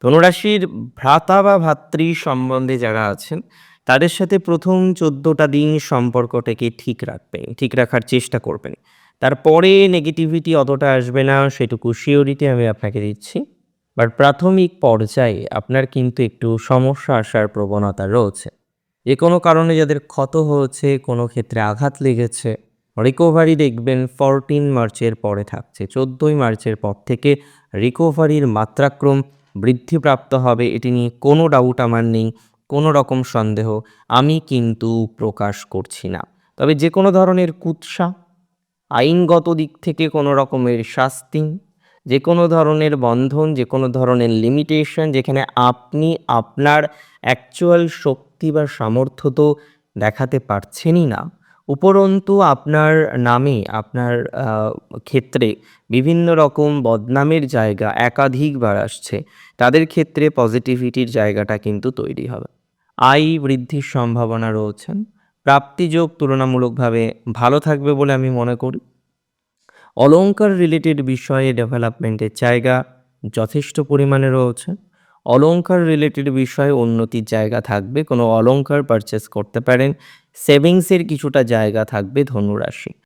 ধনুরাশির ভ্রাতা বা ভাতৃ সম্বন্ধে যারা আছেন, তাদের সাথে ১ম ১৪টা দিন সম্পর্কটাকে ঠিক রাখার চেষ্টা করবেন। তারপরে নেগেটিভিটি অতটা আসবে না, সেটুকু সিওরিটি আমি আপনাকে দিচ্ছি। বাট প্রাথমিক পর্যায়ে আপনার কিন্তু একটু সমস্যা আসার প্রবণতা রয়েছে। যেকোনো কারণে যাদের ক্ষত হয়েছে, কোনো ক্ষেত্রে আঘাত লেগেছে, রিকভারি দেখবেন 14 মার্চের পরে থাকছে। ১৪ই মার্চের পর থেকে রিকভারির মাত্রাক্রম বৃদ্ধিপ্রাপ্ত হবে, এটি নিয়ে কোনো ডাউট আমার নেই, কোনো রকম সন্দেহ আমি কিন্তু প্রকাশ করছি না। তবে যে কোনো ধরনের কুৎসা, আইনগত দিক থেকে কোনো রকমের শাস্তি, যে কোনো ধরনের বন্ধন, যে কোনো ধরনের লিমিটেশন যেখানে আপনি আপনার অ্যাকচুয়াল শক্তি বা সামর্থ্য তো দেখাতে পারছেনই না, উপরন্তু আপনার নামে আপনার আ ক্ষেত্রে বিভিন্ন রকম বদনামের জায়গা একাধিকবার আসছে। তাদের ক্ষেত্রে পজিটিভিটির জায়গাটা কিন্তু তৈরি হবে। আয় বৃদ্ধির সম্ভাবনা রয়েছেন। প্রাপ্তিযোগ তুলনামূলকভাবে ভালো থাকবে বলে আমি মনে করি। অলংকার রিলেটেড বিষয়ে ডেভেলপমেন্টের জায়গা যথেষ্ট পরিমাণে রয়েছে। অলংকার রিলেটেড বিষয়ে উন্নতির জায়গা থাকবে। কোনো অলংকার পারচেজ করতে পারেন। সেভিংসের কিছুটা জায়গা থাকবে ধনুরাশি।